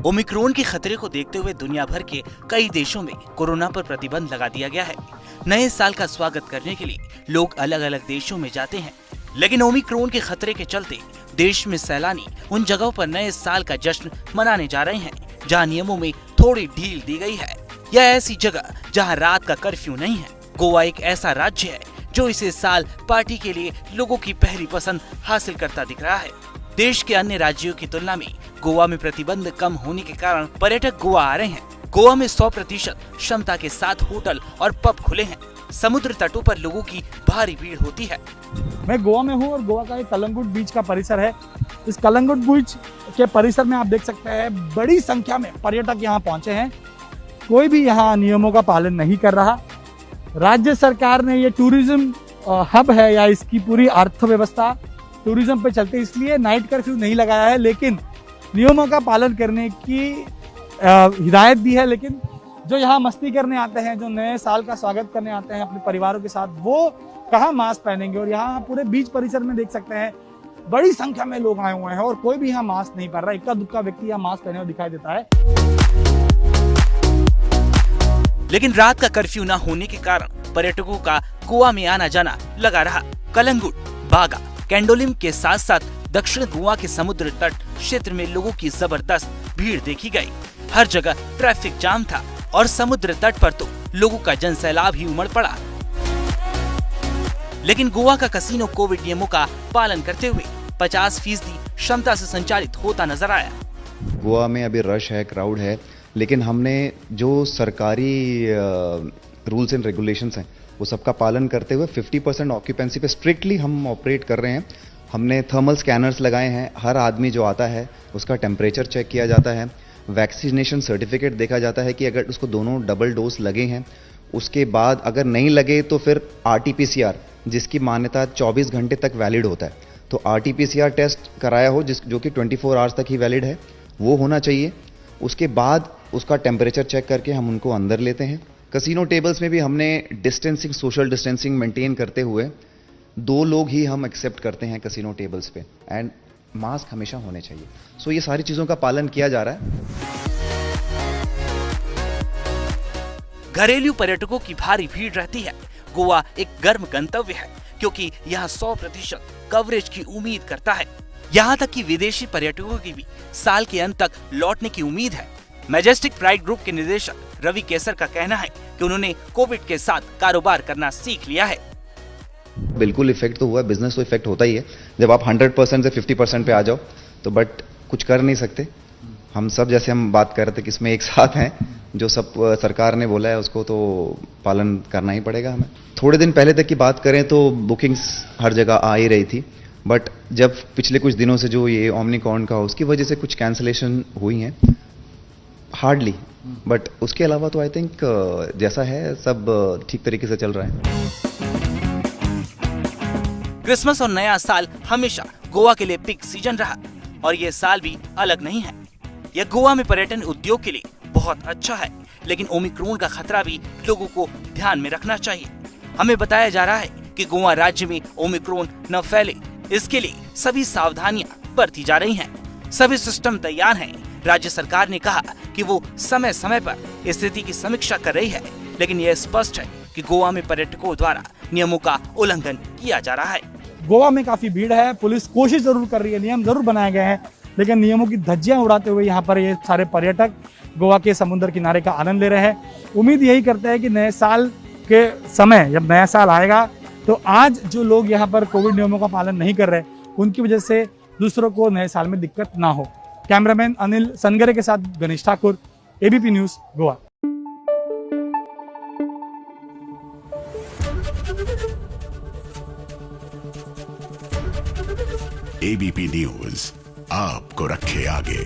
Omicron के खतरे को देखते हुए दुनिया भर के कई देशों में कोरोना पर प्रतिबंध लगा दिया गया है। नए साल का स्वागत करने के लिए लोग अलग अलग देशों में जाते हैं, लेकिन ओमिक्रॉन के खतरे के चलते देश में सैलानी उन जगहों पर नए साल का जश्न मनाने जा रहे हैं जहां नियमों में थोड़ी ढील दी गई है, या ऐसी जगह जहां रात का कर्फ्यू नहीं है। गोवा एक ऐसा राज्य है जो इस साल पार्टी के लिए लोगों की पहली पसंद हासिल करता दिख रहा है। देश के अन्य राज्यों की तुलना में गोवा में प्रतिबंध कम होने के कारण पर्यटक गोवा आ रहे हैं। गोवा में 100% क्षमता के साथ होटल और पब खुले हैं। समुद्र तटों पर लोगों की भारी भीड़ होती है। मैं गोवा में हूँ और गोवा का एक कलंगुट बीच का परिसर है। इस कलंगुट बीच के परिसर में आप देख सकते हैं बड़ी संख्या में पर्यटक यहाँ पहुंचे हैं। कोई भी यहाँ नियमों का पालन नहीं कर रहा। राज्य सरकार ने ये टूरिज्म हब है या इसकी पूरी अर्थव्यवस्था टूरिज्म पे चलते इसलिए नाइट कर्फ्यू नहीं लगाया है, लेकिन नियमों का पालन करने की हिदायत दी है। लेकिन जो यहाँ मस्ती करने आते हैं, जो नए साल का स्वागत करने आते हैं अपने परिवारों के साथ, वो कहाँ मास्क पहनेंगे। और यहाँ पूरे बीच परिसर में देख सकते हैं बड़ी संख्या में लोग आए हुए हैं और कोई भी यहाँ मास्क नहीं पहन रहा। इक्का दुक्का व्यक्ति यहाँ मास्क पहने हुए दिखाई देता है। लेकिन रात का कर्फ्यू न होने के कारण पर्यटकों का गोवा में आना जाना लगा रहा। कलंगुट, बागा, कैंडोलिम के साथ साथ दक्षिण गोवा के समुद्र तट क्षेत्र में लोगों की जबरदस्त भीड़ देखी गई। हर जगह ट्रैफिक जाम था और समुद्र तट पर तो लोगों का जनसैलाब ही उमड़ पड़ा। लेकिन गोवा का कसिनो कोविड नियमों का पालन करते हुए 50% क्षमता से संचालित होता नजर आया। गोवा में अभी रश है, क्राउड है, लेकिन हमने जो सरकारी रूल्स एंड रेगुलेशंस हैं वो सबका पालन करते हुए 50% ऑक्यूपेंसी पे स्ट्रिक्टली हम ऑपरेट कर रहे हैं। हमने थर्मल स्कैनर्स लगाए हैं। हर आदमी जो आता है उसका टेम्परेचर चेक किया जाता है। वैक्सीनेशन सर्टिफिकेट देखा जाता है कि अगर उसको दोनों डबल डोज लगे हैं। उसके बाद अगर नहीं लगे तो फिर RT-PCR, जिसकी मान्यता 24 घंटे तक वैलिड होता है, तो RT-PCR टेस्ट कराया हो जो कि 24 आवर्स तक ही वैलिड है, वो होना चाहिए। उसके बाद उसका टेम्परेचर चेक करके हम उनको अंदर लेते हैं। कसिनो टेबल्स में भी हमने डिस्टेंसिंग, सोशल डिस्टेंसिंग मेंटेन करते हुए 2 लोग ही हम एक्सेप्ट करते हैं कसिनो टेबल्स पे, एंड मास्क हमेशा होने चाहिए। सो ये सारी चीजों का पालन किया जा रहा है। घरेलू पर्यटकों की भारी भीड़ रहती है। गोवा एक गर्म गंतव्य है क्योंकि यहाँ 100% कवरेज की उम्मीद करता है। यहाँ तक कि विदेशी पर्यटकों की भी साल के अंत तक लौटने की उम्मीद है। मैजेस्टिक प्राइड ग्रुप के निदेशक रवि केसर का कहना है कि उन्होंने कोविड के साथ कारोबार करना सीख लिया है। बिल्कुल इफेक्ट तो हुआ, बिजनेस तो इफेक्ट होता ही है। जब आप 100% से 50% पे आ जाओ तो बट कुछ कर नहीं सकते। हम सब, जैसे हम बात कर रहे थे कि इसमें एक साथ हैं, जो सब सरकार ने बोला है उसको तो पालन करना ही पड़ेगा हमें। थोड़े दिन पहले तक की बात करें तो बुकिंग्स हर जगह आ ही रही थी, बट जब पिछले कुछ दिनों से जो ये ओमिक्रॉन का, उसकी वजह से कुछ कैंसिलेशन हुई हैं हार्डली, बट उसके अलावा तो आई थिंक जैसा है सब ठीक तरीके से चल रहा है। क्रिसमस और नया साल हमेशा गोवा के लिए पीक सीजन रहा और ये साल भी अलग नहीं है। यह गोवा में पर्यटन उद्योग के लिए बहुत अच्छा है, लेकिन ओमिक्रॉन का खतरा भी लोगों को ध्यान में रखना चाहिए। हमें बताया जा रहा है कि गोवा राज्य में ओमिक्रॉन न फैले, इसके लिए सभी सावधानियां बरती जा रही हैं। सभी सिस्टम तैयार हैं। राज्य सरकार ने कहा कि वो समय समय पर स्थिति की समीक्षा कर रही है, लेकिन यह स्पष्ट है कि गोवा में पर्यटकों द्वारा नियमों का उल्लंघन किया जा रहा है। गोवा में काफी भीड़ है। पुलिस कोशिश जरूर कर रही है, नियम जरूर बनाए गए हैं, लेकिन नियमों की धज्जियां उड़ाते हुए यहाँ पर ये सारे पर्यटक गोवा के समुद्र किनारे का आनंद ले रहे हैं। उम्मीद यही करते हैं कि नए साल के समय जब नया साल आएगा तो आज जो लोग यहाँ पर कोविड नियमों का पालन नहीं कर रहे, उनकी वजह से दूसरों को नए साल में दिक्कत ना हो। कैमरामैन अनिल सनगरे के साथ Ganesh Thakur, ABP news, Goa. ABP news आपको रखे आगे।